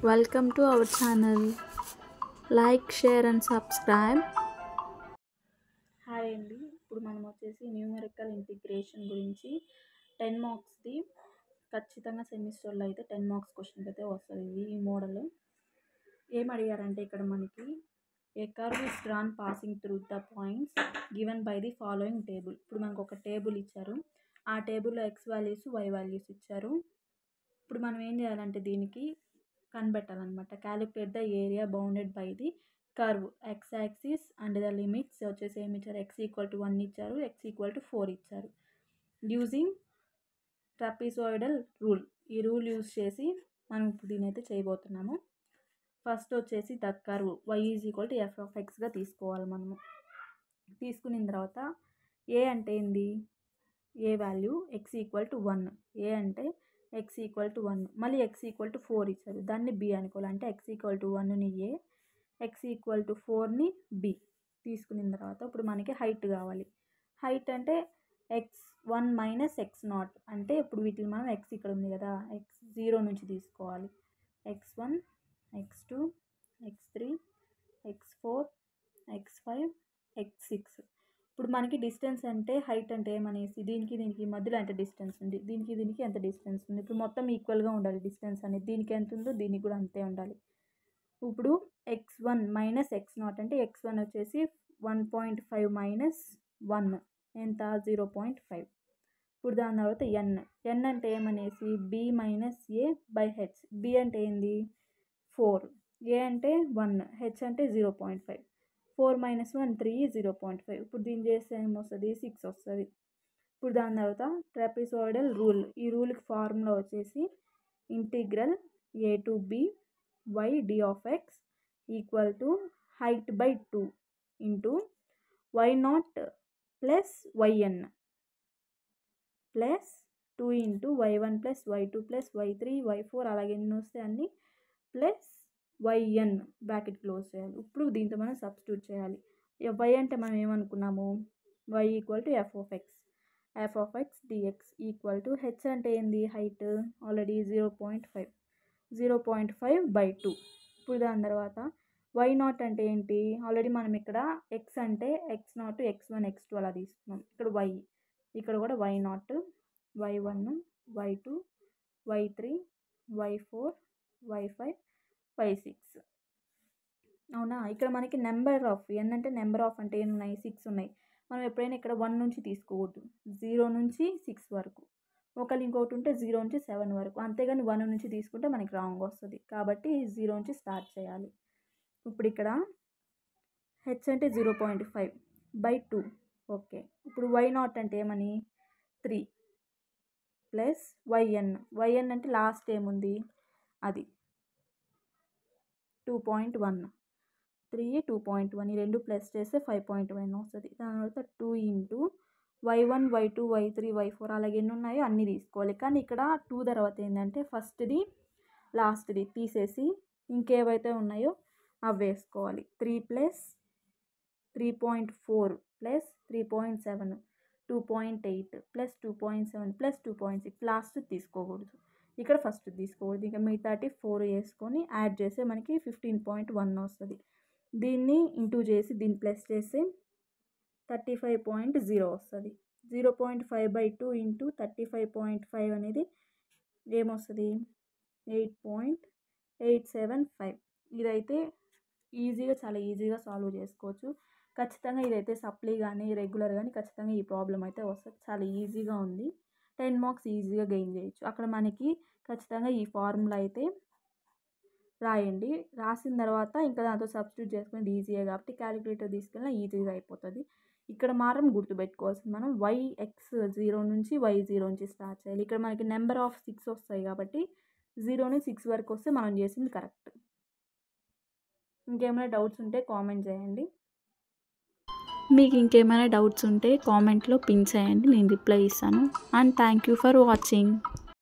Welcome to our channel. Like, share and subscribe. Hi అండి, ఇప్పుడు మనం వచ్చేసి న్యూమరికల్ ఇంటిగ్రేషన్ గురించి 10 మార్క్స్ది ఖచ్చితంగా సెమిస్టర్లో అయితే 10 మార్క్స్ క్వశ్చన్ అయితే వస్తుంది. ఈ మోడల్ ఏం అడిగారంటే ఇక్కడ మనకి ఏ curve is drawn passing through the points given by the following table. ఇప్పుడు మనకు ఒక టేబుల్ ఇచ్చారు, ఆ టేబుల్లో ఎక్స్ వాల్యూస్ వై వాల్యూస్ ఇచ్చారు. ఇప్పుడు మనం ఏం చేయాలంటే దీనికి కనిపెట్టాలన్నమాట. Calculate the area bounded by the curve x axis and the limits వచ్చేసి ఏమి ఇచ్చారు, ఎక్స్ ఈక్వల్ టు 1 ఇచ్చారు, ఎక్స్ ఈక్వల్ టు 4 ఇచ్చారు. యూజింగ్ ట్రాపిజాయిడల్ రూల్, ఈ రూల్ యూజ్ చేసి మనం ఇప్పుడు దీని అయితే చేయబోతున్నాము. ఫస్ట్ వచ్చేసి the curve y is equal to f of ఎక్స్గా తీసుకోవాలి. మనము తీసుకున్న తర్వాత ఏ అంటే ఏంది, a value x equal to 1, a అంటే ఎక్స్ ఈక్వల్ టు 1, మళ్ళీ ఎక్స్ ఈక్వల్ టు 4 ఇచ్చారు, దాన్ని బి అనుకోవాలి. అంటే ఎక్స్ ఈక్వల్ టు 1ని ఏ, ఎక్స్ ఈక్వల్ టు 4ని బి తీసుకున్న తర్వాత ఇప్పుడు మనకి హైట్ కావాలి. హైట్ అంటే x1 మైనస్ x0, అంటే ఇప్పుడు వీటిని మనం ఎక్స్ ఇక్కడ ఉంది కదా, ఎక్స్ 0 నుంచి తీసుకోవాలి. x1, x2, x3, x4, x5, x6. ఇప్పుడు మనకి డిస్టెన్స్ అంటే హైట్ అంటే ఏమనేసి దీనికి దీనికి మధ్యలో ఎంత డిస్టెన్స్ ఉంది, దీనికి దీనికి ఎంత డిస్టెన్స్ ఉంది. ఇప్పుడు మొత్తం ఈక్వల్గా ఉండాలి డిస్టెన్స్ అనేది, దీనికి ఎంత ఉందో దీనికి కూడా అంతే ఉండాలి. ఇప్పుడు x1 మైనస్ x0 అంటే x1 వచ్చేసి 1.5 మైనస్ 1 ఎంత 0.5. ఇప్పుడు దాని తర్వాత n అంటే ఏమనేసి b minus a by H. b అంటే ఏంది 4, a అంటే 1, h అంటే 0.5. 4 మైనస్ 1 3, 0.5. ఇప్పుడు దీన్ని చేస్తే ఏమొస్తుంది 6 వస్తుంది. ఇప్పుడు దాని తర్వాత ట్రాపిజాయిడల్ రూల్, ఈ రూల్కి ఫార్ములా వచ్చేసి integral a to b y d of x equal to height by 2 into y0 plus yn plus 2 into y1 plus y2 plus y3 y4 అలాగే ఎన్ని వస్తే అన్ని ప్లస్ yn బ్రాకెట్ క్లోజ్ చేయాలి. ఇప్పుడు దీంతో మనం సబ్స్టిట్యూట్ చేయాలి. y అంటే మనం ఏమనుకున్నాము, y equal to f of x dx equal to h అంటే ఏంది హైట్ ఆల్రెడీ 0.5 బై 2. ఇప్పుడు దాని తర్వాత y0 అంటే ఏంటి, ఆల్రెడీ మనం ఇక్కడ x అంటే x0, x1, x2 అలా తీసుకున్నాం. ఇక్కడ y, ఇక్కడ కూడా y0, y1, y2, y3, y4, y5, y6. అవునా, ఇక్కడ మనకి నెంబర్ ఆఫ్ n అంటే నెంబర్ ఆఫ్ అంటే ఎన్ని ఉన్నాయి 6 ఉన్నాయి. మనం ఎప్పుడైనా ఇక్కడ 1 నుంచి తీసుకోవద్దు, 0 నుంచి 6 వరకు. ఒకళ్ళు ఇంకోటి ఉంటే 0 నుంచి 7 వరకు, అంతేగాని 1 నుంచి తీసుకుంటే మనకి రాంగ్ వస్తుంది. కాబట్టి 0 నుంచి స్టార్ట్ చేయాలి. ఇప్పుడు ఇక్కడ హెచ్ అంటే 0.5 బై 2. ఓకే, ఇప్పుడు y0 అంటే ఏమని 3 ప్లస్ yn అంటే లాస్ట్ ఏముంది అది 2.1, 3 2.1, ఈ రెండు ప్లస్ చేస్తే 5.1 వస్తుంది. దాని తర్వాత 2 into y1 y2 y3 y4 అలాగే ఎన్ని ఉన్నాయో అన్నీ తీసుకోవాలి. కానీ ఇక్కడ 2 తర్వాత ఏంటంటే ఫస్ట్ది లాస్ట్ది తీసేసి ఇంకేవైతే ఉన్నాయో అవి వేసుకోవాలి. 3 plus 3.4 plus 3.7 2.8 plus 2.7 plus 2.6 last తీసుకోకూడదు, ఇక్కడ ఫస్ట్ తీసుకోకూడదు. ఇంకా మిగతాటి 4 వేసుకొని యాడ్ చేస్తే మనకి 15.1 వస్తుంది. దీన్ని ఇంటూ చేసి దీన్ని ప్లస్ చేస్తే 35.0 వస్తుంది. 0.5 బై 2 ఇంటూ 35.5 అనేది ఏమొస్తుంది 8.875. ఇదైతే ఈజీగా చాలా ఈజీగా సాల్వ్ చేసుకోవచ్చు. ఖచ్చితంగా ఇదైతే సప్లీ కానీ రెగ్యులర్ కానీ ఖచ్చితంగా ఈ ప్రాబ్లం అయితే వస్తుంది. చాలా ఈజీగా ఉంది, 10 మార్క్స్ ఈజీగా గెయిన్ చేయొచ్చు. అక్కడ మనకి ఖచ్చితంగా ఈ ఫార్ములా అయితే రాయండి, రాసిన తర్వాత ఇంకా దాంతో సబ్స్టిట్యూట్ చేసుకునేది ఈజీగా కాబట్టి క్యాలిక్యులేటర్ తీసుకెళ్ళినా ఈజీగా అయిపోతుంది. ఇక్కడ మాత్రం గుర్తుపెట్టుకోవాల్సింది మనం x0 నుంచి y0 నుంచి స్టార్ట్ చేయాలి. ఇక్కడ మనకి నెంబర్ ఆఫ్ 6 వస్తాయి కాబట్టి 0 నుంచి 6 వరకు వస్తే మనం చేసింది కరెక్ట్. ఇంకేమైనా డౌట్స్ ఉంటే కామెంట్ చేయండి. మీకు ఇంకేమైనా డౌట్స్ ఉంటే కామెంట్లో పిన్ చేయండి, నేను రిప్లై ఇస్తాను. And thank you for watching.